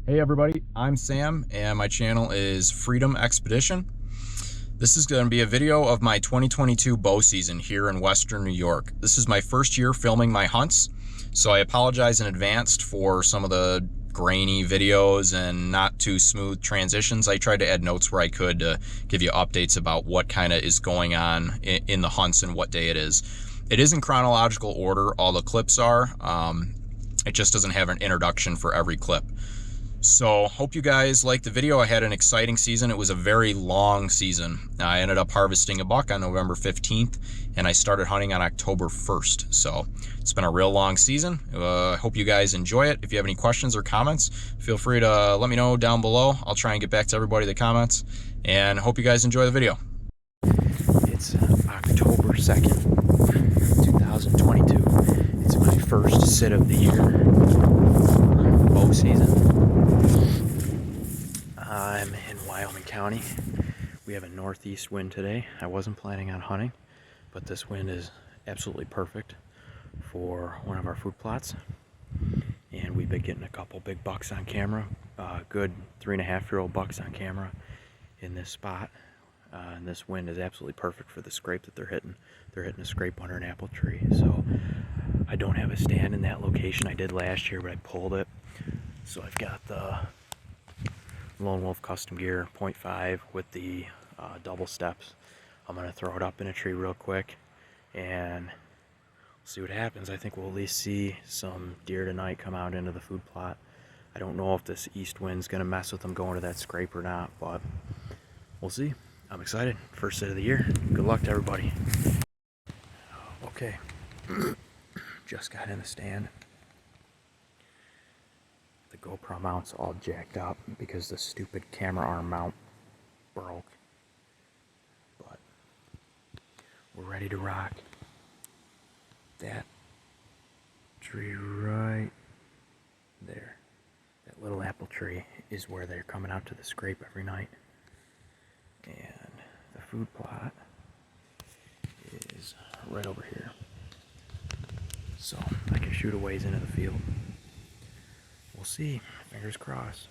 Hey everybody, I'm Sam and my channel is Freedom Expedition. This is going to be a video of my 2022 bow season here in Western New York. This is my first year filming my hunts, so I apologize in advance for some of the grainy videos and not too smooth transitions. I tried to add notes where I could to give you updates about what kind of is going on in the hunts and what day it is. It is in chronological order, all the clips are. It just doesn't have an introduction for every clip. So hope you guys liked the video. I had an exciting season. It was a very long season. I ended up harvesting a buck on November 15th and I started hunting on October 1st. So it's been a real long season. I hope you guys enjoy it. If you have any questions or comments, feel free to let me know down below. I'll try and get back to everybody that comments, and hope you guys enjoy the video. It's October 2nd, 2022. It's my first sit of the year, bow season. I'm in Wyoming County. We have a northeast wind today. I wasn't planning on hunting, but this wind is absolutely perfect for one of our food plots. And we've been getting a couple big bucks on camera, good 3.5-year-old bucks on camera in this spot. And this wind is absolutely perfect for the scrape that they're hitting. They're hitting a scrape under an apple tree. So I don't have a stand in that location. I did last year, but I pulled it. So I've got the Lone Wolf Custom Gear 0.5 with the double steps. I'm going to throw it up in a tree real quick and see what happens. I think we'll at least see some deer tonight come out into the food plot. I don't know if this east wind's going to mess with them going to that scrape or not, but we'll see. I'm excited. First sit of the year. Good luck to everybody. Okay. Just got in the stand. The GoPro mount's all jacked up because the stupid camera arm mount broke. But we're ready to rock. That tree right there, that little apple tree, is where they're coming out to the scrape every night. And the food plot is right over here. So I can shoot a ways into the field. We'll see. Fingers crossed.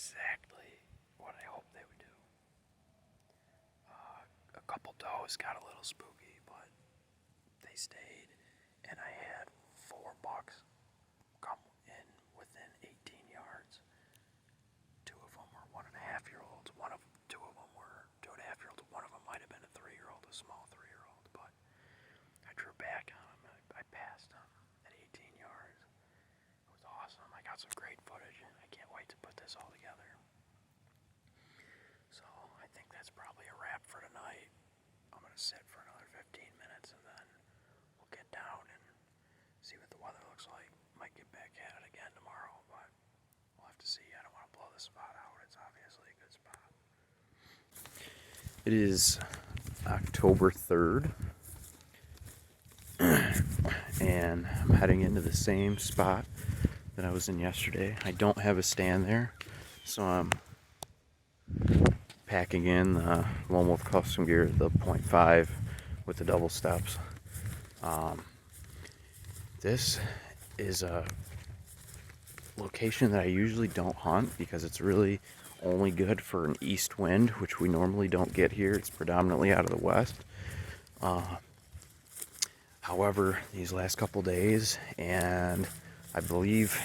exactly what I hoped they would do. A couple does got a little spooky, but they stayed, and I had 4 bucks come in within 18 yards. 2 of them were 1.5-year-olds. Two of them were 2.5-year-olds. One of them might have been a 3-year-old, a small 3-year-old. But I drew back on them. I passed them at 18 yards. It was awesome. I got some great footage. I can't wait to put this all together. So I think that's probably a wrap for tonight. I'm gonna sit for another 15 minutes and then we'll get down and see what the weather looks like. Might get back at it again tomorrow, but we'll have to see. I don't want to blow the spot out. It's obviously a good spot. It is October 3rd, and I'm heading into the same spot that I was in yesterday. I don't have a stand there, so I'm packing in the Lone Wolf Custom Gear, the .5 with the double steps. This is a location that I usually don't hunt because it's really only good for an east wind, which we normally don't get here. It's predominantly out of the west. However, these last couple days, and I believe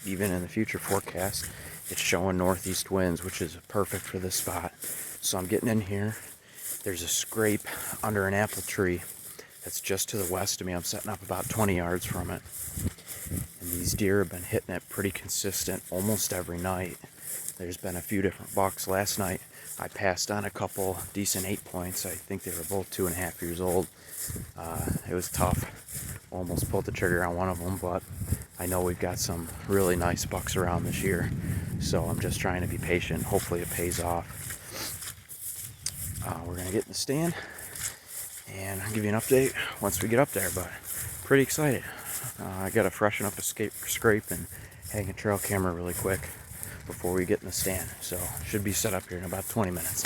even in the future forecast, it's showing northeast winds, which is perfect for this spot. So I'm getting in here. There's a scrape under an apple tree that's just to the west of me. I'm setting up about 20 yards from it. And these deer have been hitting it pretty consistent almost every night. There's been a few different bucks. Last night I passed on a couple decent 8 points. I think they were both 2.5 years old. It was tough. Almost pulled the trigger on one of them, but I know we've got some really nice bucks around this year. So I'm just trying to be patient. Hopefully it pays off. We're going to get in the stand and I'll give you an update once we get up there, but pretty excited. I got to freshen up a scrape and hang a trail camera really quick before we get in the stand. So should be set up here in about 20 minutes.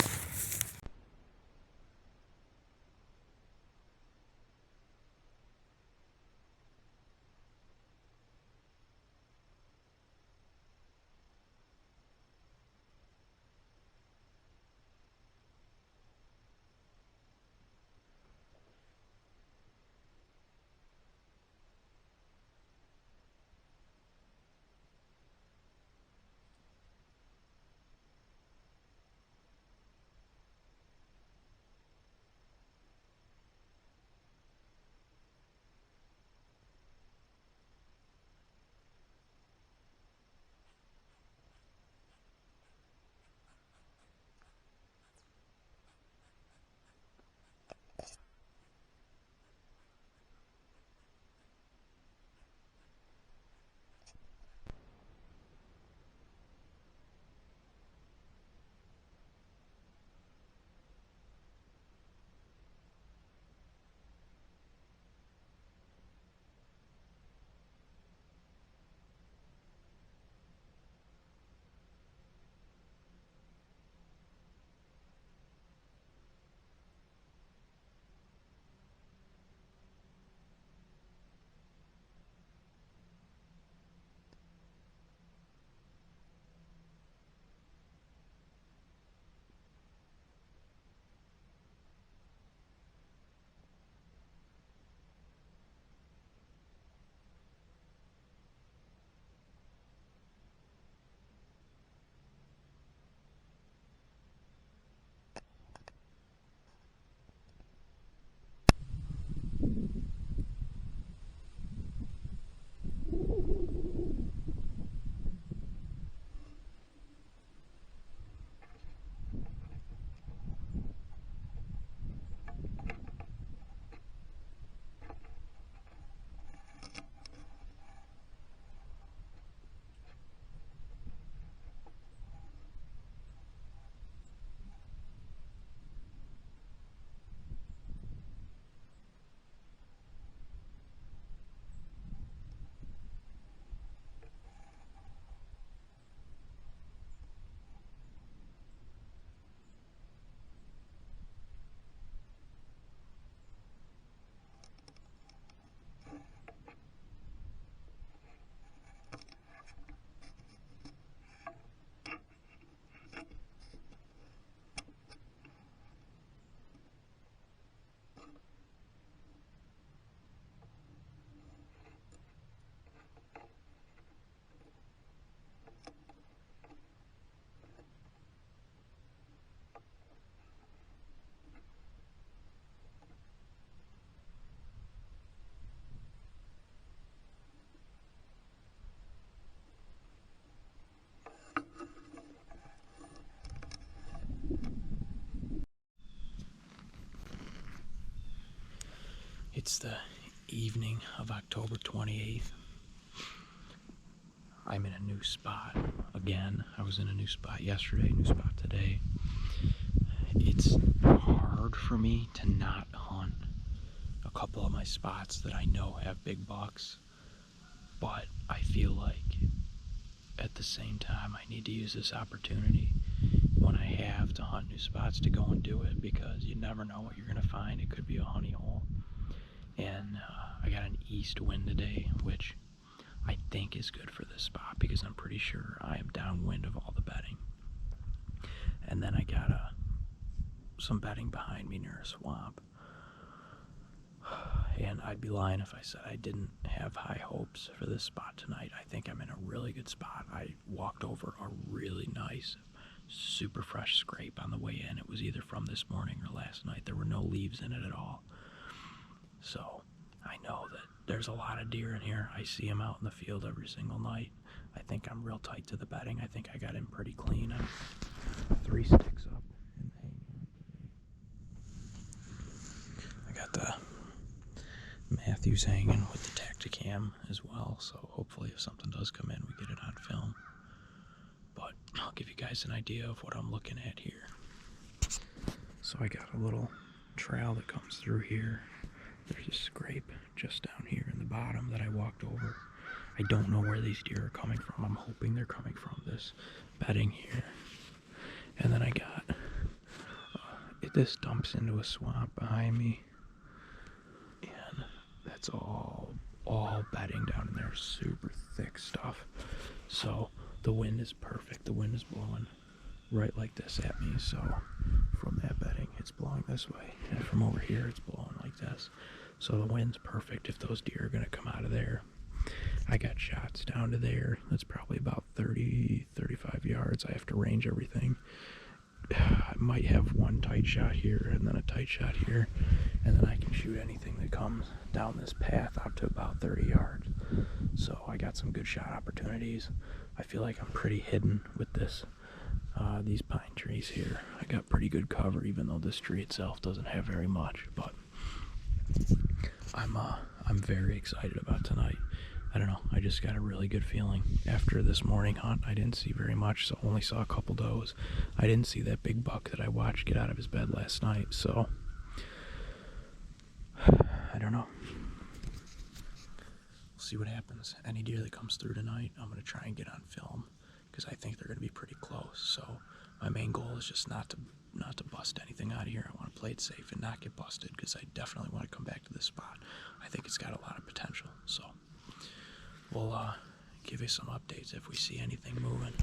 It's the evening of October 28th. I'm in a new spot again. I was in a new spot yesterday, new spot today. It's hard for me to not hunt a couple of my spots that I know have big bucks, but I feel like at the same time I need to use this opportunity when I have to hunt new spots to go and do it, because you never know what you're going to find. It could be a honey hole. And I got an east wind today, which I think is good for this spot because I'm pretty sure I am downwind of all the bedding. And then I got some bedding behind me near a swamp. And I'd be lying if I said I didn't have high hopes for this spot tonight. I think I'm in a really good spot. I walked over a really nice, super fresh scrape on the way in. It was either from this morning or last night. There were no leaves in it at all. So I know that there's a lot of deer in here. I see them out in the field every single night. I think I'm real tight to the bedding. I think I got in pretty clean. I'm 3 sticks up and hanging on today. I got the Matthews hanging with the Tacticam as well, so hopefully if something does come in, we get it on film. But I'll give you guys an idea of what I'm looking at here. So I got a little trail that comes through here. There's a scrape just down here in the bottom that I walked over. I don't know where these deer are coming from. I'm hoping they're coming from this bedding here. And then I got, this dumps into a swamp behind me. And that's all bedding down in there, super thick stuff. So the wind is perfect. The wind is blowing right like this at me. So from that bedding, it's blowing this way. And from over here, it's blowing like this. So the wind's perfect if those deer are going to come out of there. I got shots down to there. That's probably about 30, 35 yards. I have to range everything. I might have one tight shot here and then a tight shot here. And then I can shoot anything that comes down this path out to about 30 yards. So I got some good shot opportunities. I feel like I'm pretty hidden with this. These pine trees here. I got pretty good cover, even though this tree itself doesn't have very much. But I'm very excited about tonight. I don't know, I just got a really good feeling after this morning hunt. I didn't see very much, so only saw a couple does. I didn't see that big buck that I watched get out of his bed last night, so I don't know. We'll see what happens. Any deer that comes through tonight, I'm going to try and get on film because I think they're going to be pretty close. So my main goal is just not to bust anything out of here. I want to play it safe and not get busted because I definitely want to come back to this spot. I think it's got a lot of potential. So we'll give you some updates if we see anything moving.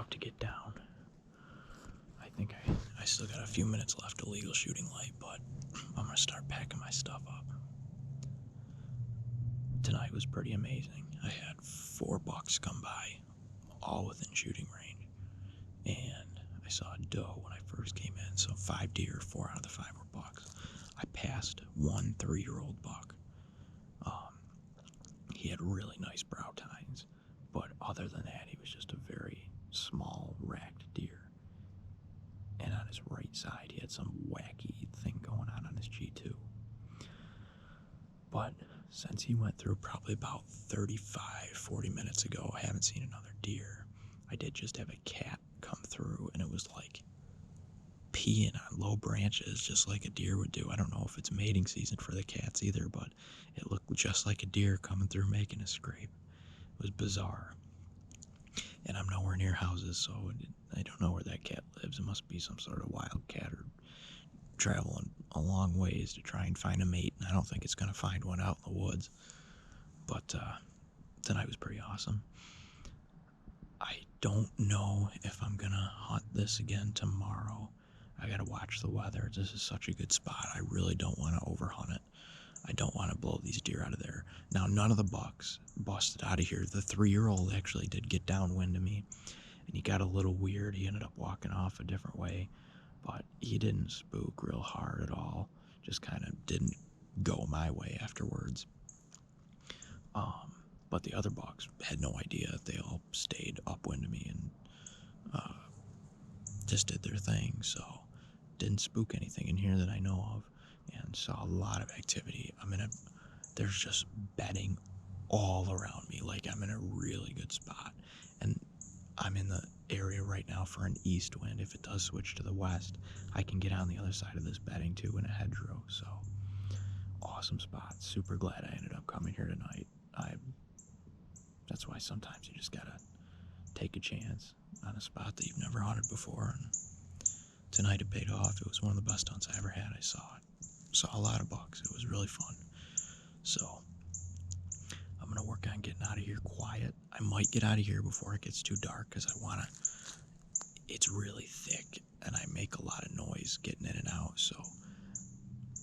about to get down. I think I still got a few minutes left to legal shooting light, but I'm gonna start packing my stuff up. Tonight was pretty amazing. I had 4 bucks come by, all within shooting range, and I saw a doe when I first came in, so 5 deer, 4 out of the 5 were bucks. I passed one 3-year-old buck. He had really nice brow tines, but other than that, he was just a very small, racked deer. And on his right side, he had some wacky thing going on his G2. But since he went through probably about 35-40 minutes ago, I haven't seen another deer. I did just have a cat come through, and it was like peeing on low branches just like a deer would do. I don't know if it's mating season for the cats either, but it looked just like a deer coming through making a scrape. It was bizarre. And I'm nowhere near houses, so I don't know where that cat lives. It must be some sort of wild cat or traveling a long ways to try and find a mate, and I don't think it's going to find one out in the woods. But tonight was pretty awesome. I don't know if I'm going to hunt this again tomorrow. I got to watch the weather. This is such a good spot. I really don't want to overhunt it. I don't want to blow these deer out of there. Now, none of the bucks busted out of here. The 3-year-old actually did get downwind of me, and he got a little weird. He ended up walking off a different way, but he didn't spook real hard at all. Just kind of didn't go my way afterwards. But the other bucks had no idea. They all stayed upwind of me and just did their thing, so didn't spook anything in here that I know of, and saw a lot of activity. There's just bedding all around me. Like, I'm in a really good spot, and I'm in the area right now for an east wind. If it does switch to the west, I can get on the other side of this bedding too in a hedgerow. So awesome spot. Super glad I ended up coming here tonight. That's why sometimes you just gotta take a chance on a spot that you've never hunted before, and tonight it paid off. It was one of the best hunts I ever had. I saw a lot of bucks. It was really fun. So I'm gonna work on getting out of here quiet. I might get out of here before it gets too dark, because it's really thick and I make a lot of noise getting in and out, so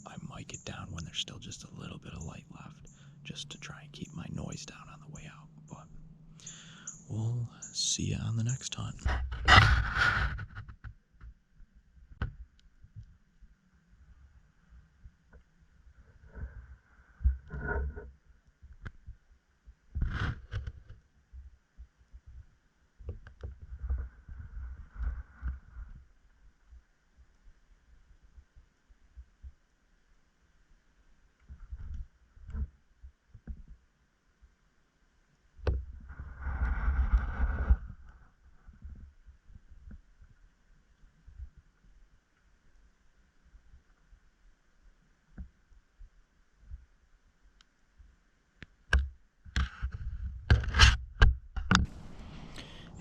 I might get down when there's still just a little bit of light left, just to try and keep my noise down on the way out. But we'll see you on the next hunt.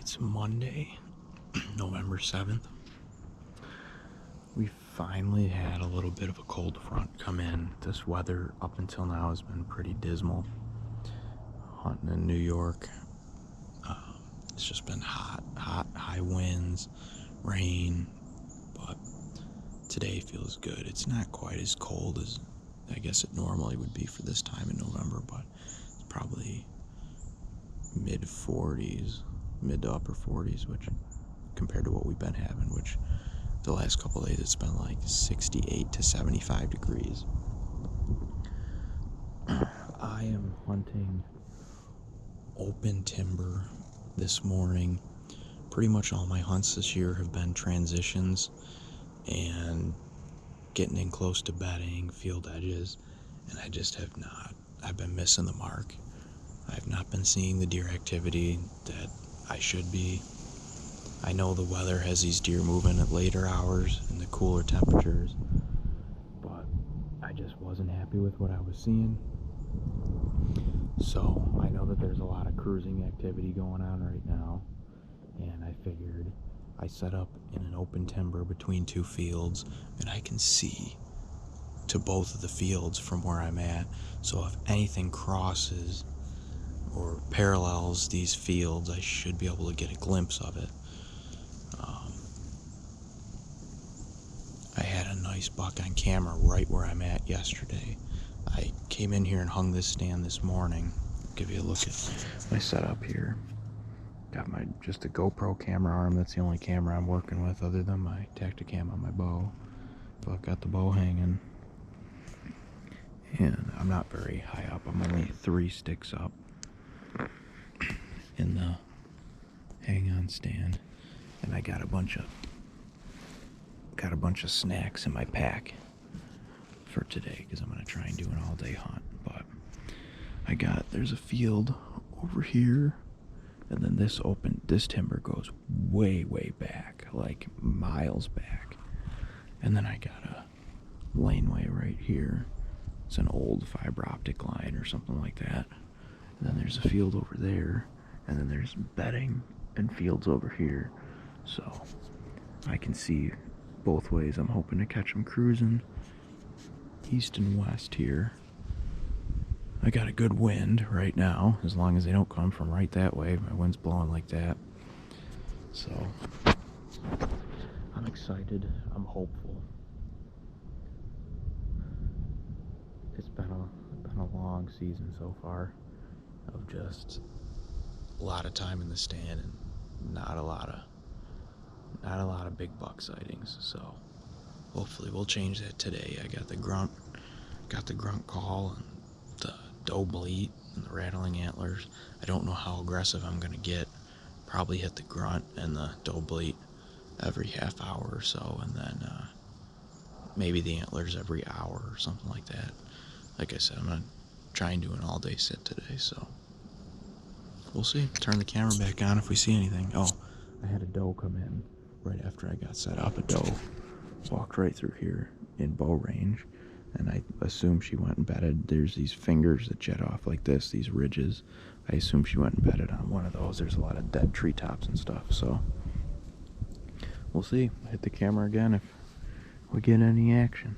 It's Monday, November 7th. We finally had a little bit of a cold front come in. This weather up until now has been pretty dismal. Hunting in New York, it's just been hot, high winds, rain, but today feels good. It's not quite as cold as I guess it normally would be for this time in November, but it's probably mid-40s, mid to upper 40s, which compared to what we've been having, which the last couple of days it's been like 68 to 75 degrees. I am hunting open timber this morning. Pretty much all my hunts this year have been transitions and getting in close to bedding, field edges, and I just have not. I've been missing the mark. I've not been seeing the deer activity that I should be. I know the weather has these deer moving at later hours and the cooler temperatures, but I just wasn't happy with what I was seeing. So I know that there's a lot of cruising activity going on right now, and I figured I set up in an open timber between 2 fields, and I can see to both of the fields from where I'm at. So if anything crosses or parallels these fields, I should be able to get a glimpse of it. nice buck on camera right where I'm at yesterday. I came in here and hung this stand this morning. Give you a look at my setup here. Got my just a GoPro camera arm. That's the only camera I'm working with other than my Tacticam on my bow. But I've got the bow hanging. And I'm not very high up. I'm only 3 sticks up in the hang-on stand. And I got a bunch of snacks in my pack for today because I'm gonna try and do an all-day hunt. But there's a field over here, and then this timber goes way back, like miles back. And then I got a laneway right here. It's an old fiber optic line or something like that. And then there's a field over there, and then there's bedding and fields over here. So I can see both ways. I'm hoping to catch them cruising east and west here. I got a good wind right now, as long as they don't come from right that way. My wind's blowing like that. So I'm excited. I'm hopeful. It's been a long season so far of just a lot of time in the stand and not a lot of big buck sightings. So hopefully we'll change that today. I got the grunt call and the doe bleat and the rattling antlers. I don't know how aggressive I'm gonna get. Probably hit the grunt and the doe bleat every half hour or so, and then maybe the antlers every hour or something like that. Like I said, I'm gonna try and do an all-day sit today, so we'll see. Turn the camera back on if we see anything. Oh, I had a doe come in right after I got set up. A doe walked right through here in bow range, and I assume she went and bedded. There's these fingers that jet off like this, these ridges. I assume she went and bedded on one of those. There's a lot of dead treetops and stuff, so we'll see. Hit the camera again if we get any action.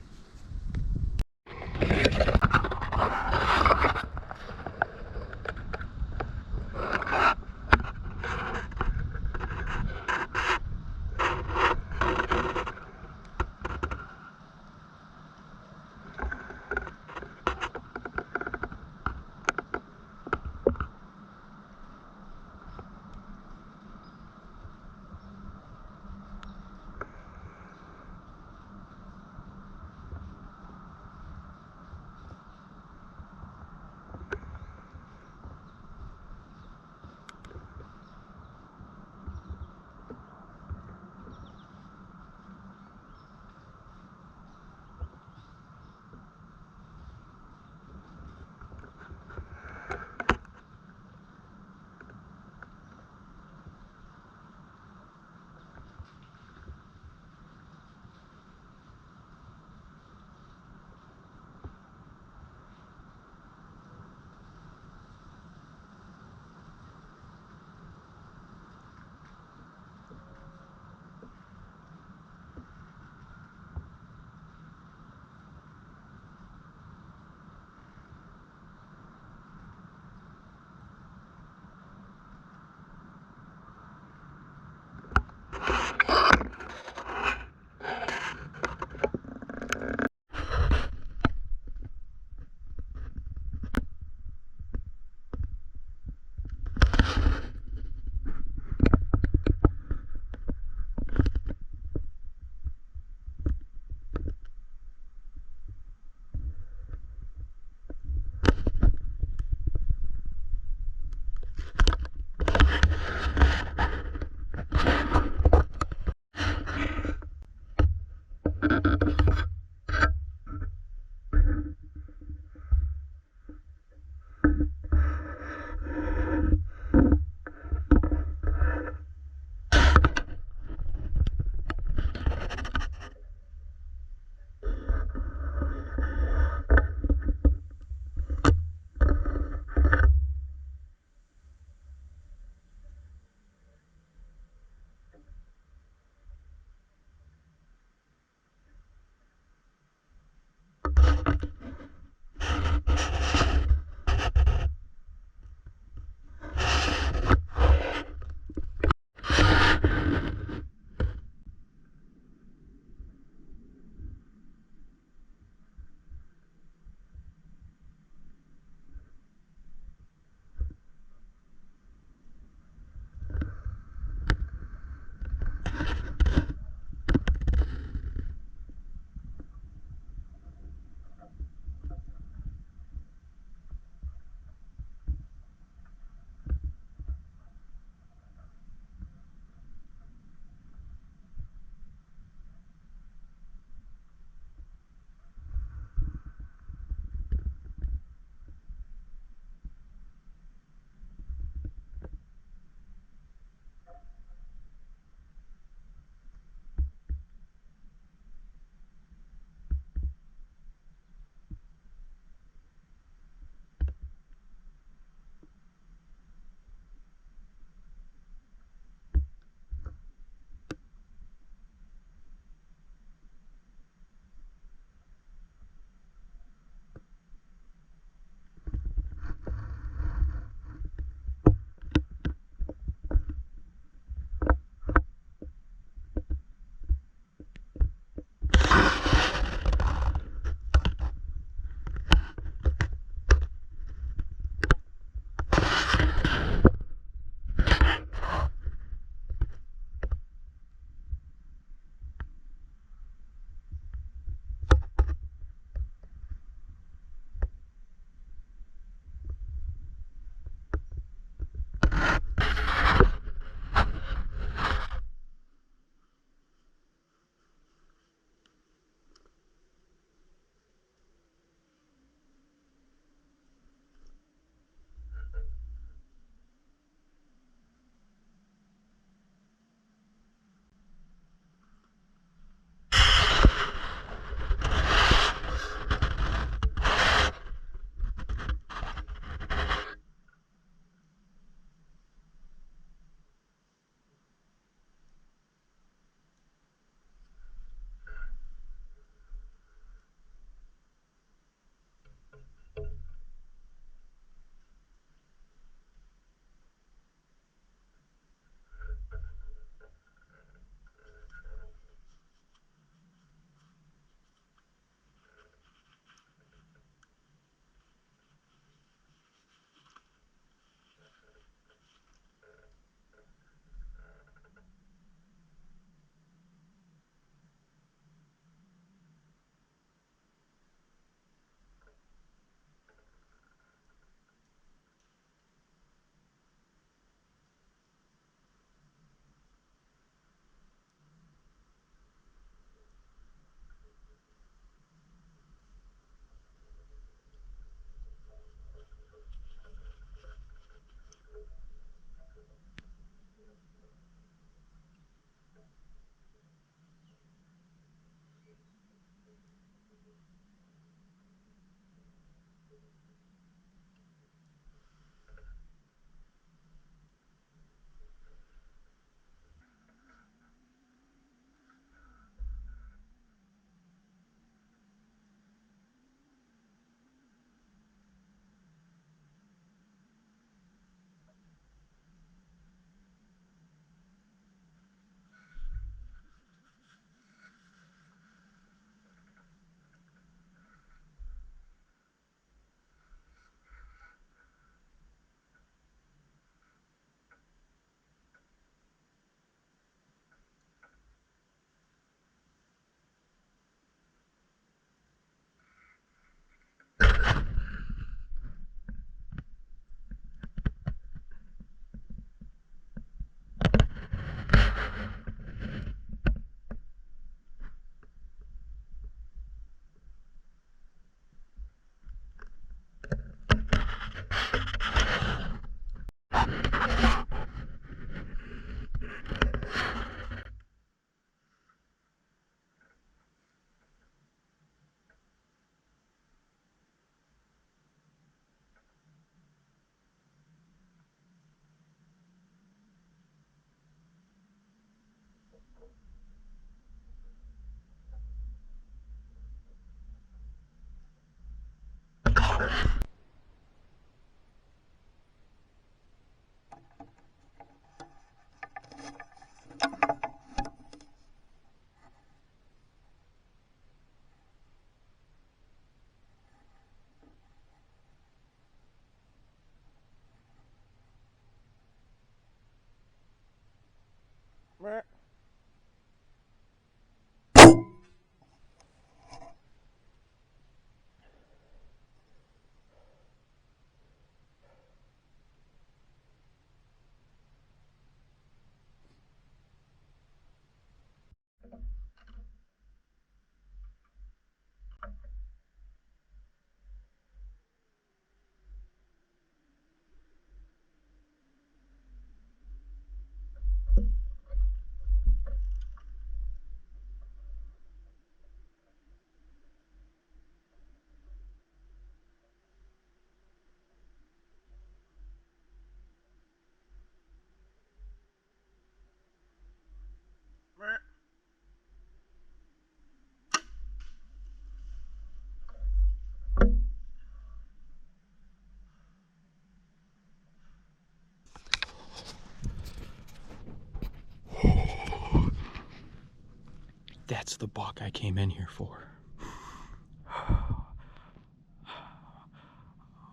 the buck I came in here for.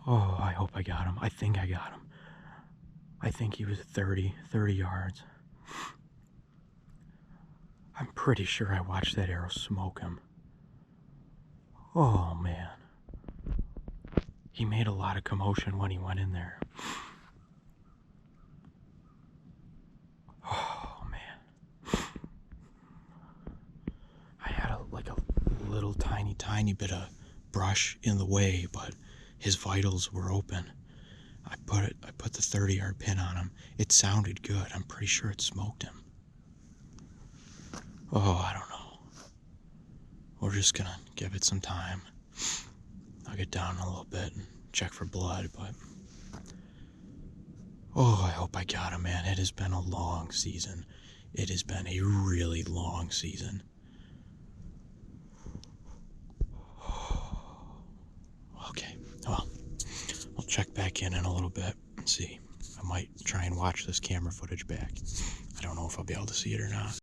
Oh, I hope I got him. I think I got him. I think he was 30 yards. I'm pretty sure I watched that arrow smoke him. Oh, man. He made a lot of commotion when he went in there. Oh, man. I had a little tiny bit of brush in the way, but his vitals were open. I put the 30-yard pin on him. It sounded good. I'm pretty sure it smoked him. Oh, I don't know. We're just gonna give it some time. I'll get down a little bit and check for blood, but oh, I hope I got him, man. It has been a long season. It has been a really long season. Okay, well, I'll check back in a little bit and see. I might try and watch this camera footage back. I don't know if I'll be able to see it or not.